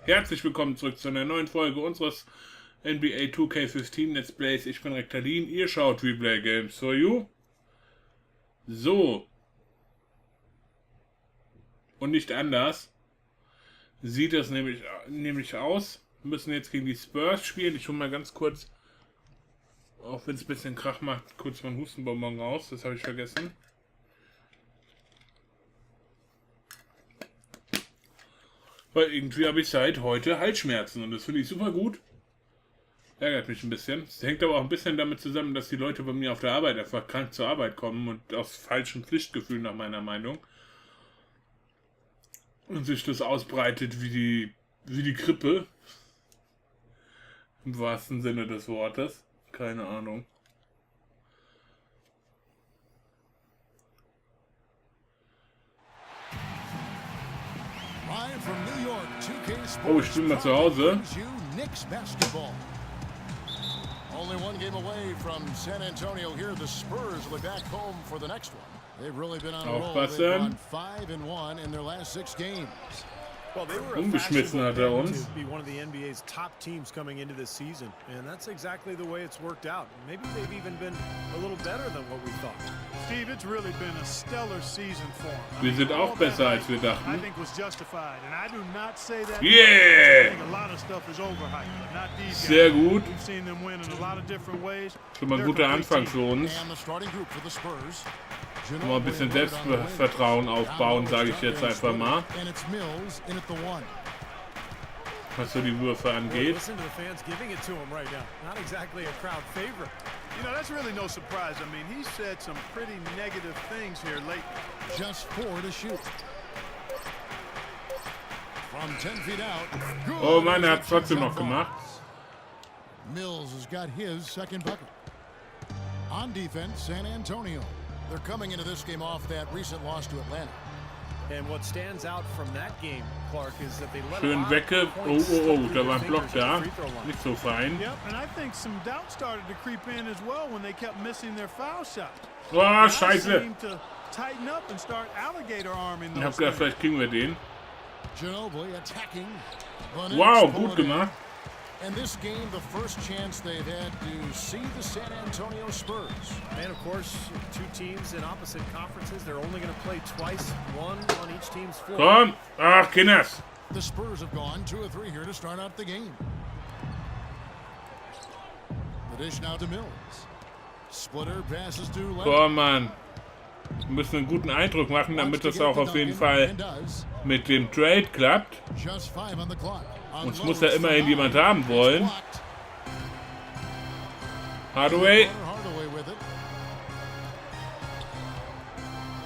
Herzlich willkommen zurück zu einer neuen Folge unseres NBA 2K15 Let's Plays. Ich bin Rektalyn, ihr schaut Weplaygamesforu. So. Und nicht anders sieht es nämlich aus. Wir müssen jetzt gegen die Spurs spielen. Ich hole mal ganz kurz, auch wenn es ein bisschen Krach macht, kurz meinen Hustenbonbon raus. Das habe ich vergessen. Weil irgendwie habe ich seit heute Halsschmerzen und das finde ich super gut. Ärgert mich ein bisschen. Es hängt aber auch ein bisschen damit zusammen, dass die Leute bei mir auf der Arbeit einfach krank zur Arbeit kommen und aus falschem Pflichtgefühl nach meiner Meinung. Und sich das ausbreitet wie die Grippe. Im wahrsten Sinne des Wortes. Keine Ahnung. Oh, ich spiele mal zu Hause. Only one game away from San Antonio here. The Spurs will be back home for the next one. They've really been on a roll. They've gone 5-1 in their last 6 games. Well, they were Umgeschmissen hat er uns. to be one of the NBA's top teams coming into this season, and that's exactly the way it's worked out. Maybe they've even been a little better than what we thought. Steve, it's really been a stellar season for him. Wir sind auch besser als wir I dachten. think was justified, and I do not say that. Yeah! I think a lot of stuff is overhyped, but not these Sehr guys. gut. We've seen them win in a lot of different ways. Schon mal ein guter Anfang für uns. And the starting group for the Spurs. Mal ein bisschen Selbstvertrauen aufbauen, sage ich jetzt einfach mal. And it's Mills in at the 1. Was so die Würfe angeht. Listen to the fans giving it to him right now. Not exactly a crowd favorite. You know, that's really no surprise. I mean, he's said some pretty negative things here lately. Just 4 to shoot. From 10 feet out. Good. Oh Mann, er hat es trotzdem noch gemacht. Mills has got his second bucket. On defense, San Antonio. They're coming into this game off that recent loss to Atlanta. And what stands out from that game, Clark, is that they let Schön wegge... Oh, da war ein Block da. Nicht so fein. Yep, and I think some doubt started to creep in as well when they kept missing their foul shots. Oh, Guys scheiße. seem to tighten up and start alligator arming Ich hab those gedacht, things. vielleicht kriegen wir den. Ginobili attacking. Wow, gut gemacht. And this game, the first chance they've had to see the San Antonio Spurs. And of course, two teams in opposite conferences. They're only going to play twice, one on each team's floor. Komm! Ach, Kinders! The Spurs have gone 2 of 3 here to start out the game. The dish now to Mills. Splitter passes to Leonard. Boah, Mann. Wir müssen einen guten Eindruck machen, damit das auch auf jeden Fall mit dem Trade klappt. Just 5 on the clock. Uns muss ja immerhin jemand haben wollen. Hardaway. Hardaway with it.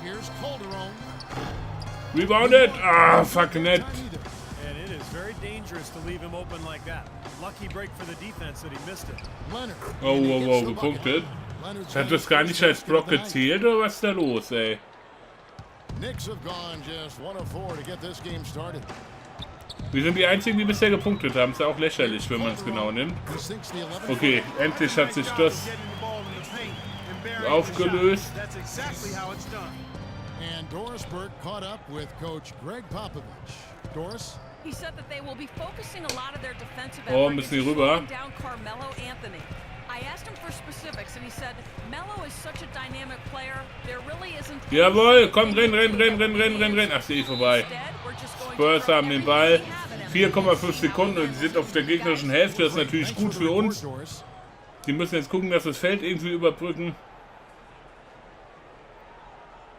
Here's Calderon. Rebounded. Ah, fuck net. And it is very dangerous to leave him open like that. Lucky break for the defense that he missed it. Leonard. Oh, gepunktet. Hat das gar nicht als Block gezählt, oder was ist da los, ey? Knicks have gone just 1 of 4 to get this game started. Wir sind die Einzigen, die bisher gepunktet haben. Ist ja auch lächerlich, wenn man es genau nimmt. Okay, endlich hat sich das aufgelöst. That's exactly how it's done. And Doris Burke caught up with Coach Greg Popovich. Doris? He said that they will be focusing a lot of their defensive Oh, effort müssen die into rüber. slowing down Carmelo Anthony. I asked him for specifics and he said, Melo is such a dynamic player, there really isn't... Jawohl, komm, renn. Ach, sehe ich vorbei. Spurs haben den Ball. 4,5 Sekunden und sie sind auf der gegnerischen Hälfte. Das ist natürlich gut für uns. Die müssen jetzt gucken, dass das Feld irgendwie überbrücken.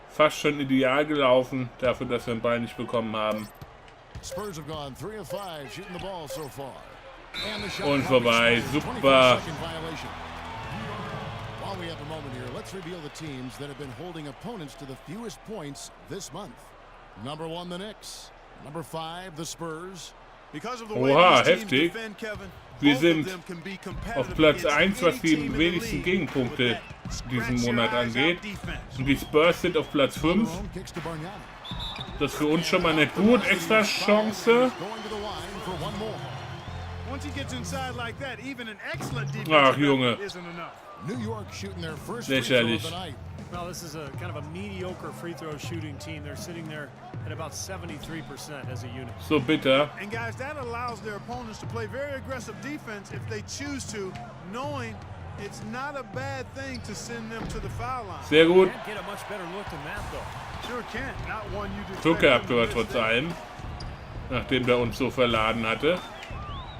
Fast schon ideal gelaufen, dafür, dass wir den Ball nicht bekommen haben. Spurs have gone 3 of 5 shooting the ball so far. And the shot Und vorbei, 24 super. second violation. While we have a moment here, let's reveal the teams that have been holding opponents to the fewest points this month. Number 1, the Knicks. Number 5, the Spurs. Because of the way Oha, these teams heftig. defend, Kevin, Wir both sind of them can be competitive auf Platz against 1, was any die team in the wenigsten league Gegenpunkte with that diesen scratch your Monat eyes angeht. out defense. Und die Spurs sind auf Platz 5. Calderon kicks to Bargnani. Das ist für uns schon mal nicht gut. Extra Chance. Going to the line for one more. Once he gets inside like that, even an excellent defensive Ach, Junge. effort isn't enough. New York shooting their first free throw of Lächerlich. the night. Well, this is a kind of a mediocre free throw shooting team. They're sitting there at about 73% as a unit. So bitter. And guys, that allows their opponents to play very aggressive defense if they choose to, knowing it's not a bad thing to send them to the foul line. Sehr gut. Can't get a much better look than that, though. Sure can't. Not one you'd expect Glück them gehabt, to aber miss trotz there. allem. Nachdem der uns so verladen hatte.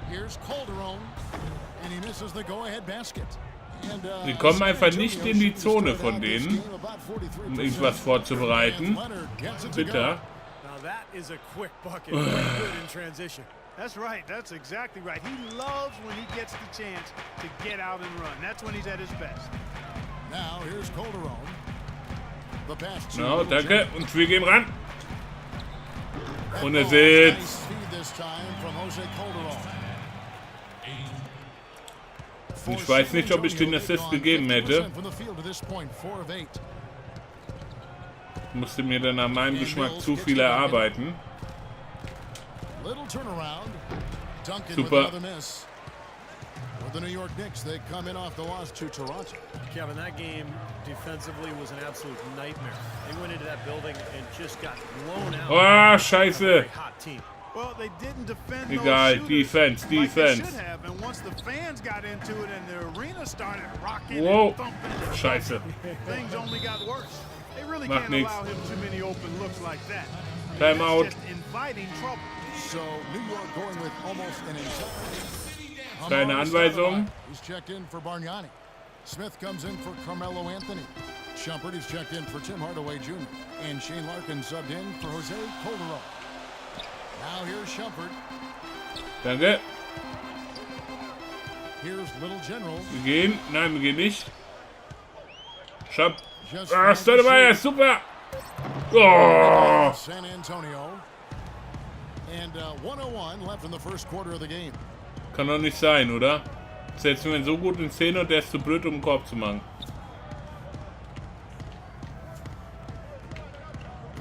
Here's Calderon, and he misses the go-ahead basket. And, Die kommen einfach nicht in die Zone von denen, um irgendwas vorzubereiten. Bitter. Now that is a quick bucket. Very good in transition. That's right. That's exactly right. He loves when he gets the chance to get out and run. That's when he's at his best. Now here's Calderon. The pass to No, Little danke. General. Und wir gehen ran. Und er Nice sitzt. feed this time from Jose Calderon. Ich weiß nicht, ob ich den Assist gegeben hätte. Musste mir dann nach meinem Geschmack zu viel erarbeiten. Super. The New York Knicks, they come in off the loss to Toronto. Kevin, that game defensively was an absolute nightmare. They went into that building and just got blown out. Oh, scheiße. Very hot team. Well, they didn't defend Egal, those Defense, like they Defense. should have, and once the fans got into it and the arena started rocking Whoa. and thumping, and Scheiße. things only got worse. They really Macht can't nix. allow him too many open looks like that. Timeout. That's just inviting trouble. So New York going with almost an entire. Keine Anweisung. He's checked in for Bargnani. Smith comes in for Carmelo Anthony. Shumpert is checked in for Tim Hardaway Jr. And Shane Larkin subbed in for Jose Calderon. Now here's Shumpert. Danke. Here's Little General. Wir gehen. Nein, wir gehen nicht. Schab. Just Ah, five to Stoudemire, shoot. super. Oh. San Antonio. And 101 left in the first quarter of the game. Kann doch nicht sein, oder? Setzen wir ihn so gut in Szene und der ist zu blöd, um einen Korb zu machen.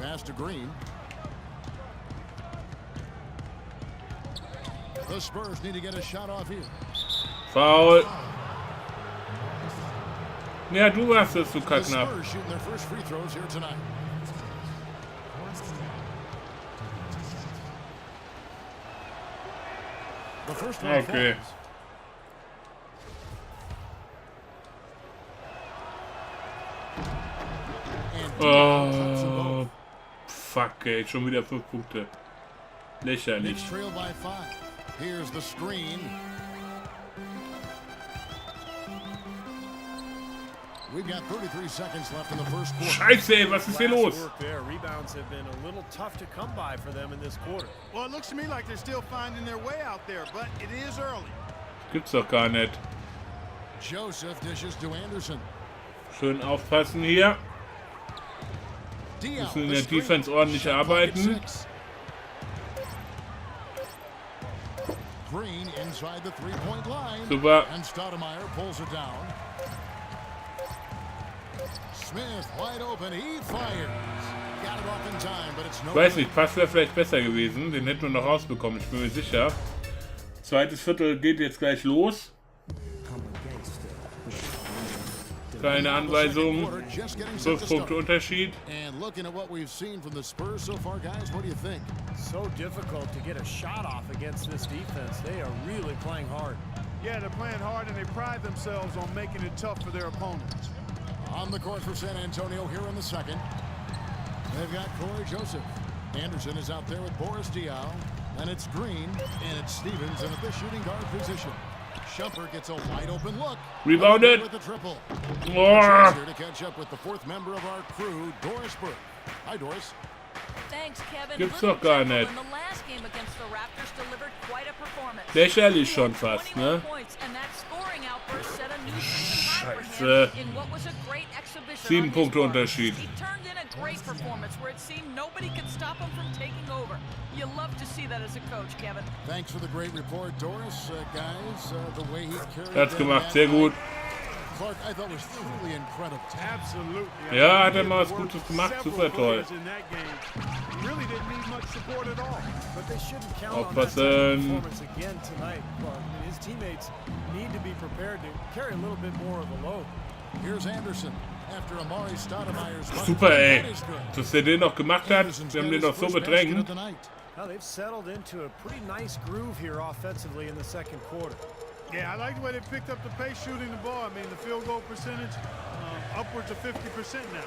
Pass to Green. The Spurs need to get a shot off here. Foul. Ja, du warst es, du The Kacknapp. Spurs shooting their first free throws here tonight. The first one Okay. falls. And drops them Oh. both. Fuck, ey, schon wieder 5 Punkte. Lächerlich. Knicks trail by 5. Here's the screen. We've got 33 seconds left in the first quarter. Scheiße, ey, was ist hier Last los? work there. Rebounds have been a little tough to come by for them in this quarter. Well, it looks to me like they're still finding their way out there, but it is early. Gibt's doch gar nicht. Joseph dishes to Anderson. Schön aufpassen hier. Diaw, Müssen in the der screen. Defense ordentlich Shot clock at arbeiten. 6. Green inside the three-point line. Super. And Stoudemire pulls it down. Smith wide open. He fires. Got it off in time, but it's no Ich weiß good. nicht, Pass wäre vielleicht besser gewesen. Den hätten wir noch rausbekommen, ich bin mir sicher. Zweites Viertel geht jetzt gleich los. Keine Anweisung. 5 Punkte Unterschied. And looking at what we've seen from the Spurs so far, guys, what do you think? So difficult to get a shot off against this defense. They are really playing hard. Yeah, they're playing hard and they pride themselves on making it tough for their opponents. On the court for San Antonio here in the second. They've got Corey Joseph. Anderson is out there with Boris Diaw. And it's Green. And it's Stevens in at the shooting guard position. Shumpert gets a wide open look. Rebounded. With the triple. Oh. Here to catch up with the fourth member of our crew, Doris Burke. Hi, Doris. Thanks, Kevin. Gibt's Little doch gar General nicht. in the last game against the Raptors delivered quite a performance. Lächerlich schon fast, 21 ne? points, and that scoring outburst set a new season high for Scheiße. him in what was a great exhibition 7 on his Punkte part. Unterschied. He turned in a great performance where it seemed nobody could stop him from taking over. You love to see that as a coach, Kevin. Thanks for the great report, Doris. Guys, the way he carried Hat's them gemacht, that sehr gut. night, Clark, I thought was truly incredible. Absolutely. Ja, hat er mal was Gutes gemacht, super toll. In that game. Really didn't need much support at all. But they shouldn't count on that type of Aufpassen. performance again tonight. Clark. I mean, his teammates need to be prepared to carry a little bit more of the load. Here's Anderson. Super, ey. Dass der den noch gemacht hat, wir haben den doch so bedrängt. Well, they've settled into a pretty nice groove here offensively in the second quarter. Yeah, I like the way they picked up the pace shooting the ball. I mean, the field goal percentage upwards of 50% now.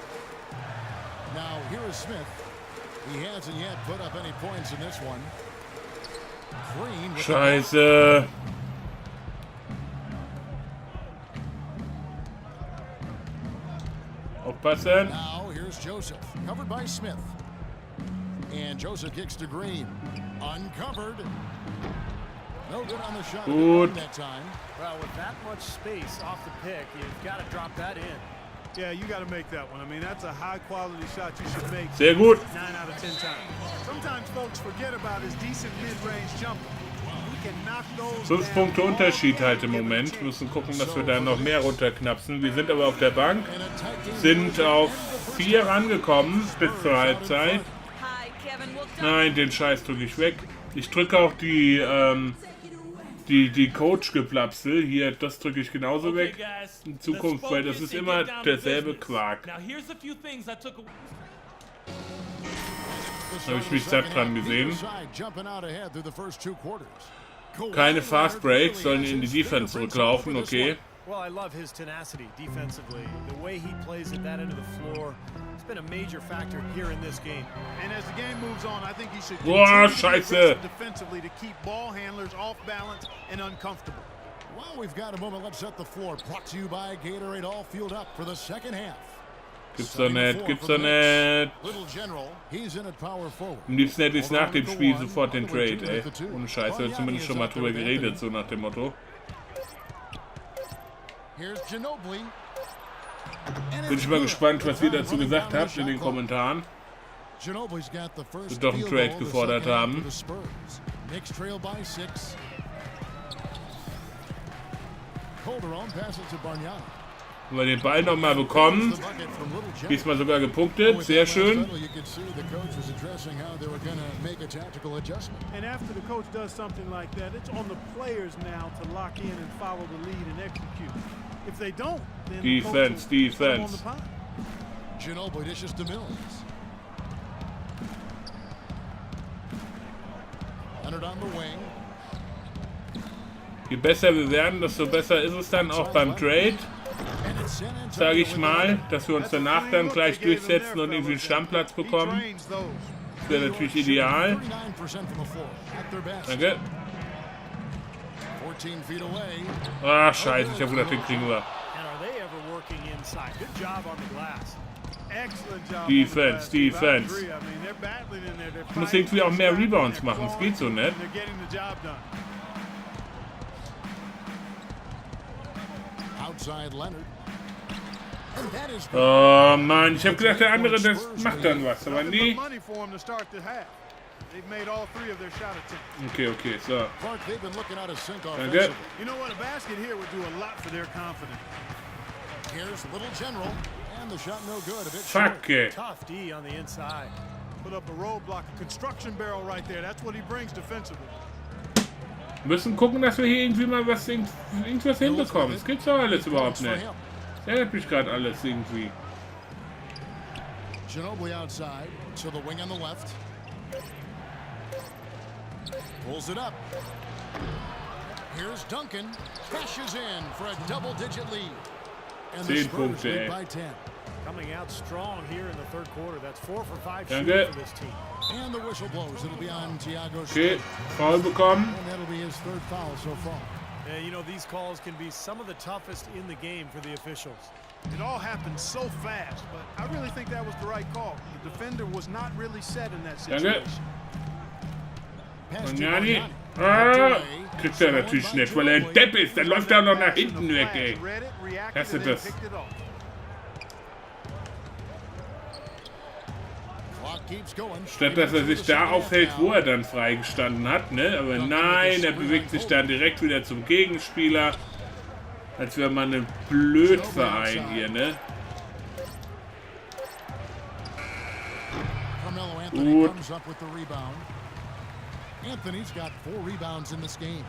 Now, here is Smith. He hasn't yet put up any points in this one. Green with Scheiße. Aufpassen. Now, here's Joseph. Covered by Smith. And Joseph kicks to Green. Uncovered. No good on the shot that time. Well, with that much space off the pick, you've got to drop that in. Yeah, you got to make that one. I mean, that's a high-quality shot you should make. Sehr gut. 9 out of 10 times. Sometimes folks forget about his decent mid-range jumper. He can knock those 5 Punkte Unterschied halt im Moment. Wir müssen gucken, dass wir da noch mehr runterknapsen. Wir sind aber auf der Bank. Sind auf 4 rangekommen bis zur Halbzeit. Nein, den Scheiß drücke ich weg. Ich drücke auch die Coach-Geplapsel. Hier, das drücke ich genauso weg. In Zukunft, weil das ist immer derselbe Quark. Da habe ich mich satt dran gesehen. Keine Fast Breaks, sollen in die Defense zurücklaufen, okay. Well, I love his tenacity defensively. The way he plays at that end of the floor, it's been a major factor here in this game. And as the game moves on, I think he should Scheiße. defensively to keep ball handlers off balance and uncomfortable. Well, we've got a moment. Let's set the floor. Brought to you by Gatorade, all fueled up for the second half. Gibt's doch nicht, gibt's doch nicht. Am liebsten hätte ich nach dem Spiel sofort den Trade, ey. Ohne Scheiße, wir haben zumindest schon mal drüber geredet, so nach dem Motto. Bin ich mal gespannt, was ihr dazu gesagt habt in den Kommentaren. Wir doch einen Trade gefordert haben. Wenn wir den Ball nochmal bekommen, diesmal sogar gepunktet, sehr schön. And after the coach does something like that, it's on the players now to lock in and follow the lead and execute. If they don't, then Defense, defense. Ginobili dishes to Mills. Leonard on the wing. Je besser wir werden, desto besser ist es dann auch beim Trade. Sage ich mal, dass wir uns danach dann gleich durchsetzen und irgendwie einen Stammplatz bekommen. Das wäre natürlich ideal. Danke. Ah, scheiße, ich habe gedacht, den kriegen wir. Defense, Defense. Ich muss irgendwie auch mehr Rebounds machen, es geht so nicht. Oh Mann, ich habe gedacht, der andere, das macht dann was, aber nee. Okay, okay, so. Danke. Fuck it. Tough D on the inside. Put up a roadblock, a construction barrel right there. That's what he brings defensively. Wir müssen gucken, dass wir hier irgendwie mal irgendwas hinbekommen. Das gibt's doch alles überhaupt nicht. Das ärgert mich gerade alles irgendwie. Ginobili outside, so the wing on the left. Pulls it up. Here's Duncan. Cashes in for a double-digit lead. And the Spurs lead by 10. Coming out strong here in the third quarter. That's 4 for 5 Danke. shooting for this team. And the whistle blows. It'll be on Thiago. Okay, Foul bekommen. And that'll be his third foul so far. Yeah, you know, these calls can be some of the toughest in the game for the officials. It all happened so fast, but I really think that was the right call. The defender was not really set in that situation. Und Jani, kriegt er natürlich nicht, weil er ein Depp ist. Dann läuft er noch nach hinten weg, ey. Hast du das? Statt dass er sich da aufhält, wo er dann freigestanden hat, ne? Aber nein, er bewegt sich dann direkt wieder zum Gegenspieler. Als wäre man ein Blödverein hier, ne? Gut. Anthony's got 4 rebounds in this game.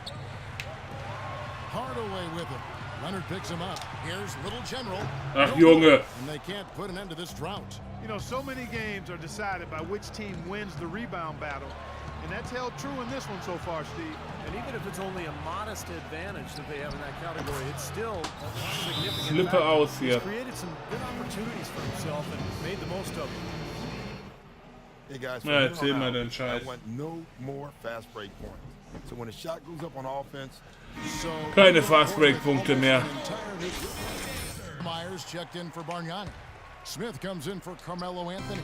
Hardaway with it. Leonard picks him up. Here's Little General. Ach, Junge. And they can't put an end to this drought. You know, so many games are decided by which team wins the rebound battle. And that's held true in this one so far, Steve. And even if it's only a modest advantage that they have in that category, it's still a significant Flippe factor. aus He's hier. created some good opportunities for himself and made the most of them. Hey guys, Na, erzähl mal den I Scheiß. want no more fast break points. So when a shot goes up on offense, Keine Fast-Break-Punkte mehr. Myers checked in for Bargnani. Smith comes in for Carmelo Anthony.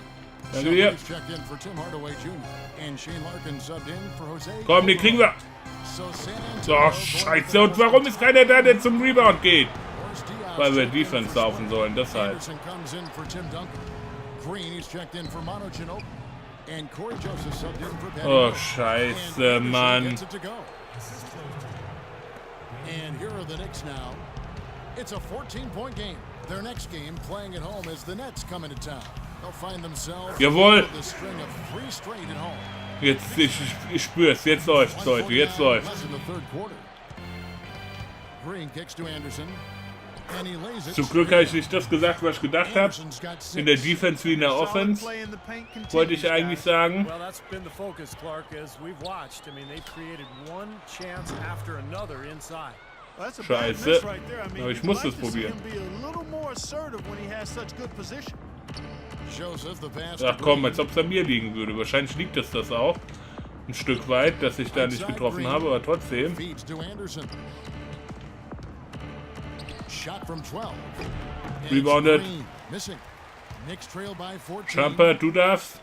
Danke dir. Summers checked in for Tim Hardaway Jr. And Shane Larkin subbed in for Jose. Komm, die kriegen wir. So San So, Antonio scheiße. Und warum ist keiner da, der zum Rebound geht? Boris Diaw Weil wir checked in Defense for laufen sollen, deshalb. Anderson comes in for Tim Duncan. Green, he's checked in for Mono Ginobili. And Corey Joseph subbed in for Patty Oh, Mills. scheiße, And Anderson Mann. gets it to go. And here are the Knicks now. It's a 14-point game. Their next game, playing at home, as the Nets come into town. They'll find themselves Jawohl. with a string of 3 straight at home. Jetzt, ich spür's. Jetzt läuft's, Leute. Jetzt 1:49 läuft's. left in the third quarter. Green kicks to Anderson. And he lays it. Zum Glück habe ich nicht das gesagt, was ich gedacht habe. Anderson's got 6. In der Defense wie in der Solid Offense, play in the paint continues, wollte ich eigentlich guys. sagen. Well, that's been the focus, Clark, as we've watched. I mean, they've created one chance after another inside. Well, that's a bad Scheiße. miss right there. I mean, Aber ich you'd muss like das to see probieren. him be a little more assertive when he has such good position. Joseph, the pass Ach to komm, Green. als ob es an mir liegen würde. Wahrscheinlich liegt es das auch. Ein Stück weit, dass ich da nicht getroffen habe, aber trotzdem. Feeds to Anderson. Shot from 12. And Rebounded. it's Green, missing. Knicks trail by 14. Jumper, du darfst.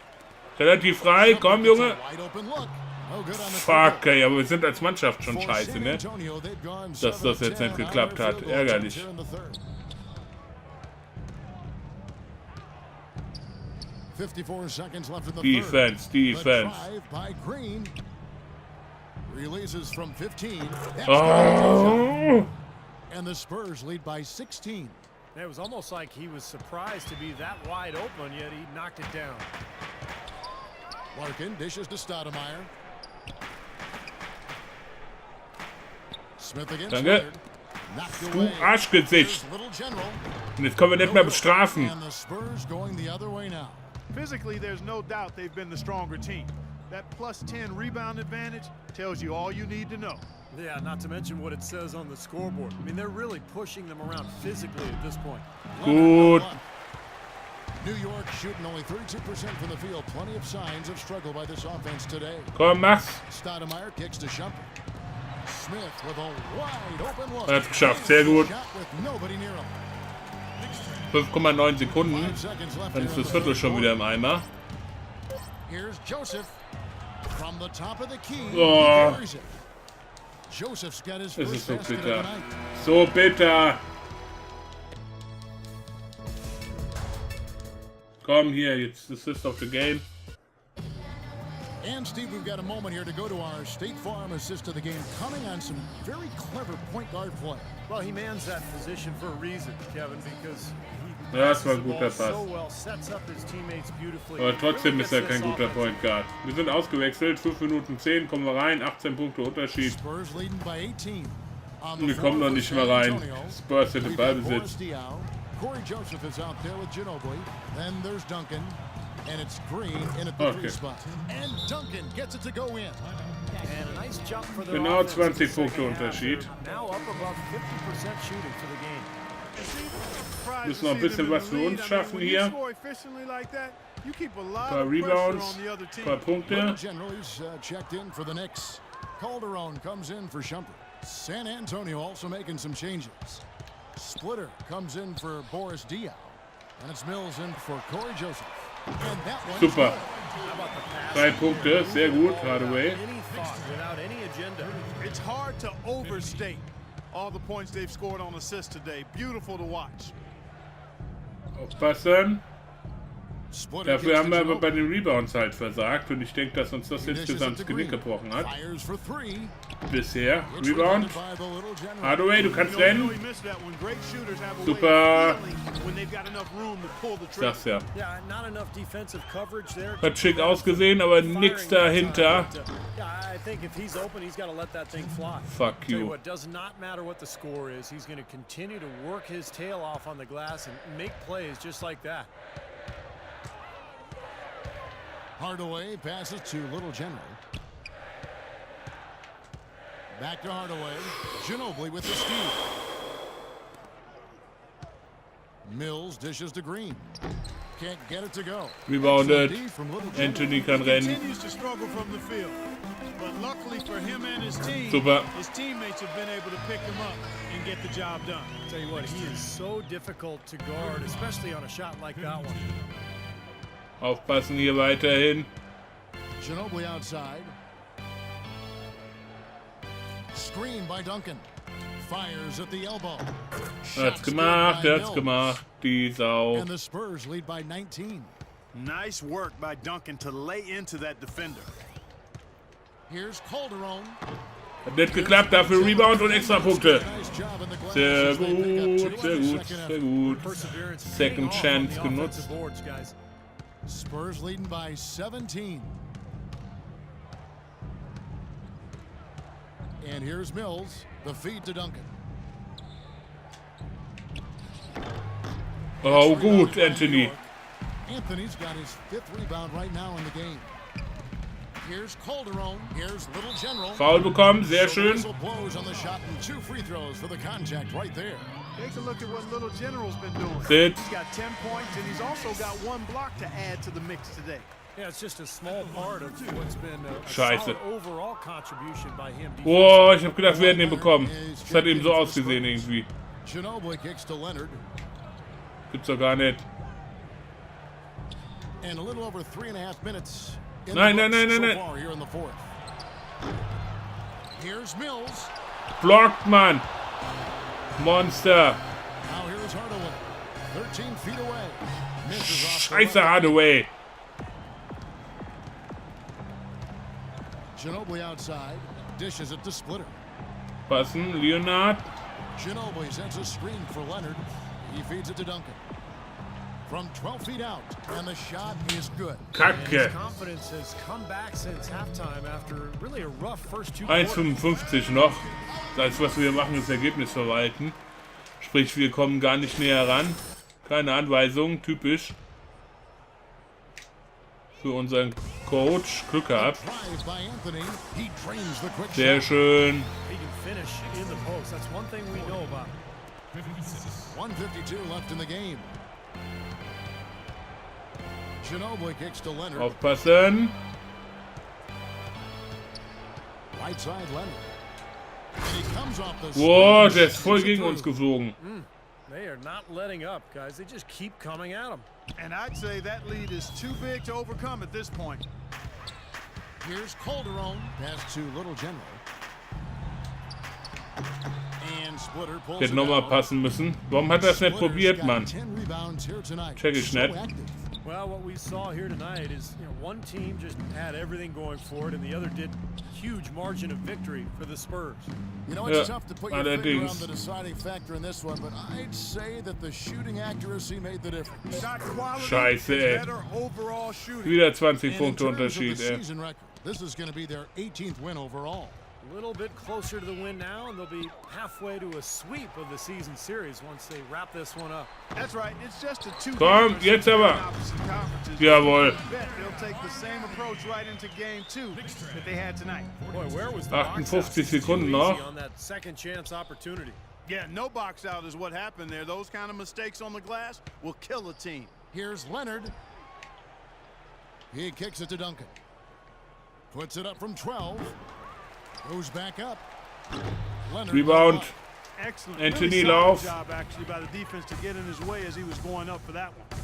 Relativ frei, komm Junge. Wide open look. No good on the Fuck, triple. ey, aber wir sind als Mannschaft schon For scheiße, San ne? Antonio, they've gone Dass das 7 jetzt nicht of 10 geklappt on hat. their field goal Ärgerlich. attempts here in the third. 54 seconds left in the Defense, third. Defense. The drive by Green. Releases from 15. That's Oh. And the Spurs lead by 16. It was almost like he was surprised to be that wide open, yet he knocked it down. Larkin dishes to Stoudemire. Smith against Danke. Leonard. Knocked Du away. Arschgesicht. Here's Little General. Und jetzt können wir nicht mehr bestrafen. And the Spurs going the other way now. Physically, there's no doubt they've been the stronger team. That plus 10 rebound advantage tells you all you need to know. Yeah, not to mention what it says on the scoreboard. I mean, they're really pushing them around physically at this point. Gut. New York shooting only 32% from the field. Plenty of signs of struggle by this offense today. Komm, mach's. Stoudemire kicks to Shumpert. Smith with a wide open look. Er hat's geschafft, sehr gut. Shot with nobody near him. 5,9 Sekunden. 5 seconds left Dann here ist in das the Viertel third schon wieder quarter. im Eimer. Here's Joseph from the top of the key. Oh. He carries it. Joseph's got his Es first ist so basket of bitter. the night. So bitter. Komm hier, jetzt Assist of the Game. And Steve, we've got a moment here to go to our State Farm assist of the game, coming on some very clever point guard play. Well, he mans that position for a reason, Kevin, because he Ja, das war passes ein the guter ball so Pass. well, sets up his teammates beautifully. Aber trotzdem Really ist er gets kein this guter offense. Point Guard. Wir sind ausgewechselt, 5 Minuten 10, kommen wir rein, 18 Punkte Unterschied. Spurs leading by 18. On the Wir kommen floor noch for nicht mehr San rein. Antonio, Spurs sind im we've got Ballbesitz. Boris Diaw. Corey Joseph is out there with Ginobili. Then there's Duncan. And it's Green in at the Okay. 3 spot. And Duncan gets it to go in. And a nice jump for their Genau offense in the 20 second Punkte half. Unterschied. They're Now up above 50% shooting for the game. Müssen noch ein bisschen was für uns schaffen hier. Paar Rebounds, paar Punkte. Little General is checked in for the Knicks. Calderon comes in for Shumpert. San Antonio also making some changes. Splitter comes in for Boris Diaw. And it's Mills in for Corey Joseph. And that one's Super. good. How about the pass? 3 Punkte, sehr gut, Hardaway. Any thought, without any agenda. It's hard to overstate all the points they've scored on assists today. Beautiful to watch. Aufpassen. Splitter Dafür gets haben wir to aber bei Ginobili. den Rebounds halt versagt und ich denke, dass uns das He dishes insgesamt it das to Genick Green. gebrochen hat. Fires for three. Bisher. It's Rebound. rebounded by the little general. Hardaway, du kannst You know, rennen. he missed that one. Great shooters have a Super. way of feeling when they've got enough room to pull the trigger. Sag's ja. Yeah, not enough defensive coverage there. Hat schick ausgesehen, aber nix dahinter. Yeah, I think if he's open, he's got to let that thing fly. Fuck Tell you you. what, does not matter what the score is. He's going to continue to work his tail off on the glass and make plays just like that. Hardaway passes to little general. Back to Hardaway. Ginobili with the steal. Mills dishes to Green. Can't get it to go. Rebounded. Excellent D from little general. Anthony kann rennen. Continues to struggle from the field. But luckily for him and his team, Super. his teammates have been able to pick him up and get the job done. Tell you what, he is so difficult to guard, especially on a shot like that one. Aufpassen hier weiterhin. Ginobili outside. Screen by Duncan. Fires at the elbow. Hat's Shot gemacht, steered by hat's Mills. gemacht. Die Sau. And the Spurs lead by 19. Nice work by Duncan to lay into that defender. Here's Calderon. Hat nicht geklappt, dafür Rebound und extra Punkte. Nice job in the glass Sehr as they pick up gut, two sehr on the gut, second sehr effort. gut. Perseverance Second paying off chance on the genutzt. offensive boards, guys. Spurs leading by 17. And here's Mills. The feed to Duncan. Oh, gut, Anthony. Anthony's got his fifth rebound right now in the game. Here's Calderon. Here's little general. Foul bekommen, sehr So the schön. whistle blows on the shot and 2 free throws for the contact right there. Take a look at what Little General's been doing. Sit. He's got 10 points, and he's also got 1 block to add to the mix today. Yeah, it's just a small part of what's been a Scheiße. solid overall contribution by him. Boah, ich hab gedacht, wir hätten ihn bekommen. Das hat eben so ausgesehen irgendwie. Ginobili kicks to Leonard. Gibt's doch gar nicht. And a little over 3.5 minutes in Nein, the nein, books nein, nein, so nein. far here in the fourth. Here's Mills. Blockt, Mann. Monster. Now here's Hardaway. 13 feet away. Misses off the Scheiße, left. Hardaway. Ginobili outside. Dishes it to Splitter. Passen, Leonard. Ginobili sends a screen for Leonard. He feeds it to Duncan. From 12 feet out. And the shot is good. Kacke. His confidence has come back since halftime after really a rough first two quarters. 1,55 noch. Das, was wir machen, ist Ergebnis verwalten. Sprich, wir kommen gar nicht näher ran. Keine Anweisung, typisch. Für unseren Coach. Glück gehabt. Drive by Anthony. He drains the quick Sehr shot. schön. He can finish in the post. That's one thing we know about him. 1:52 left in the game. Ginobili kicks to Leonard. Aufpassen. Right side Leonard. And he comes off the Boah, screen. der ist voll Gets it gegen through. uns geflogen. They are not letting up, guys. They just keep coming at him. And I'd say that lead is too big to overcome at this point. Here's Calderon. Pass to Little General. And Splitter pulls Hätte it nochmal down. passen müssen. Warum hat er das nicht Splitter's probiert, got Mann? 10 rebounds here tonight. Check it, So Schnitt. active. Well, what we saw here tonight is, one team just had everything going for it, and the other did huge margin of victory for the Spurs. You know, it's Ja, tough to put your finger allerdings. on the deciding factor in this one, but I'd say that the shooting accuracy made the difference. Shot quality Scheiße, and ey. better overall shooting. Wieder 20 And in Punkte terms of Unterschied, the ey. season record, this is going to be their 18th win overall. A little bit closer to the win now, and they'll be halfway to a sweep of the season series once they wrap this one up. That's right. It's just a two. Komm, jetzt aber. Jawohl. Bet they'll take the same approach right into game 2 that they had tonight. Boy, where was the box out? 58 Sekunden Too noch. easy on that second chance opportunity. Yeah, no box out is what happened there. Those kind of mistakes on the glass will kill a team. Here's Leonard. He kicks it to Duncan. Puts it up from 12. Goes back up. Leonard Rebound. Excellent. Anthony really solid Lauf. job actually by the defense to get in his way as he was going up for that one.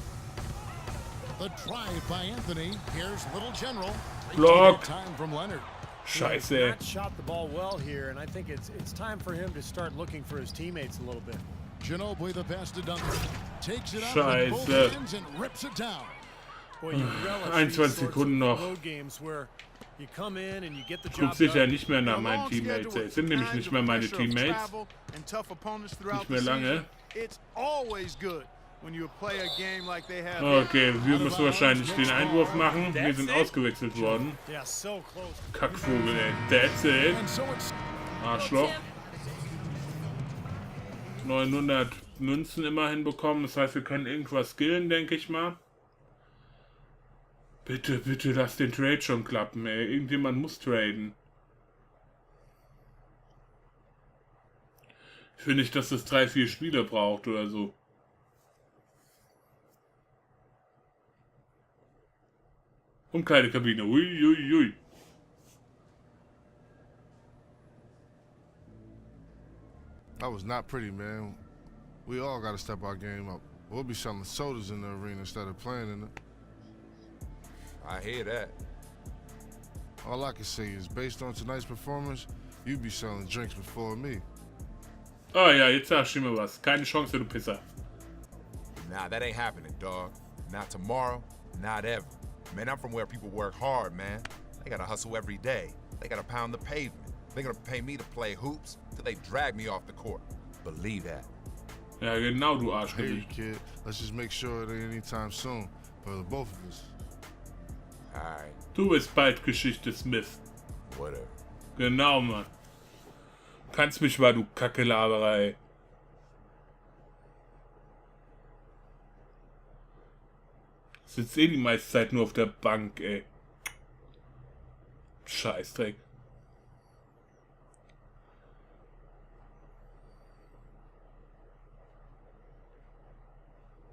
The drive by Anthony. Here's Little General. Block. Time from Leonard. Scheiße, He's ey. not shot the ball well here, and I think it's time for him to start looking for his teammates a little bit. Ginobili the pass to Duncan. Takes it out Scheiße. with both hands and rips it down. Boy, you relish 21 these sorts of Sekunden noch. road games where you come in and you get the Ich guck job sicher done. nicht mehr nach meinen Teammates. Es sind nämlich nicht mehr meine Teammates. Nicht mehr lange. Okay, wir müssen wahrscheinlich den Einwurf machen. Wir sind ausgewechselt worden. Yeah, so close. Kackvogel, ey. That's it. And so it's Arschloch. 900 Münzen immerhin bekommen. Das heißt, wir können irgendwas skillen, denke ich mal. Bitte, bitte, lass den Trade schon klappen, ey. Irgendjemand muss traden. Ich finde nicht, dass das 3-4 Spiele braucht oder so. Umkleidekabine. Ui, ui, ui. That was not pretty, man. We all got to step our game up. We'll be selling sodas in the arena instead of playing in it. I hear that. All I can say is, based on tonight's performance, you'd be selling drinks before me. Oh ja, jetzt sagst du mir was. Keine Chance, du Pisser. Nah, that ain't happening, dog. Not tomorrow, not ever. Man, I'm from where people work hard, man. They gotta hustle every day. They gotta pound the pavement. They're gonna pay me to play hoops till they drag me off the court. Believe that. Ja, genau, du Hey, Arschgesicht. kid, let's just make sure it ain't anytime soon for the both of us. Alright, Du bist bald Geschichte Smith. whatever. Genau, Mann. Kannst mich mal, du Kackelaberer, ey. Sitzt eh die meiste Zeit nur auf der Bank, ey. Scheißdreck.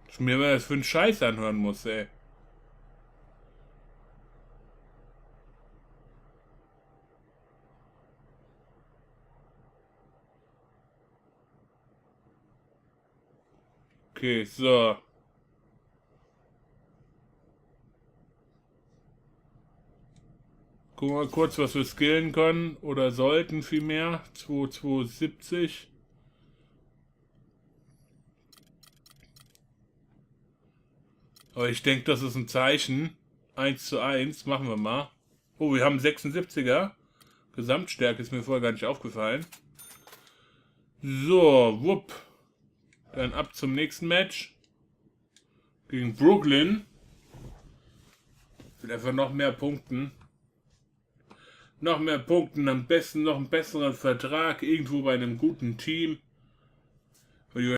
Ich mir mal das für einen Scheiß anhören muss, ey. Okay, so. Gucken wir mal kurz, was wir skillen können. Oder sollten vielmehr. 2270. Aber ich denke, das ist ein Zeichen. 1:1. Machen wir mal. Oh, wir haben 76er. Gesamtstärke ist mir vorher gar nicht aufgefallen. So, wupp. Dann ab zum nächsten Match. Gegen Brooklyn. Ich will einfach noch mehr punkten. Noch mehr punkten. Am besten noch einen besseren Vertrag. Irgendwo bei einem guten Team.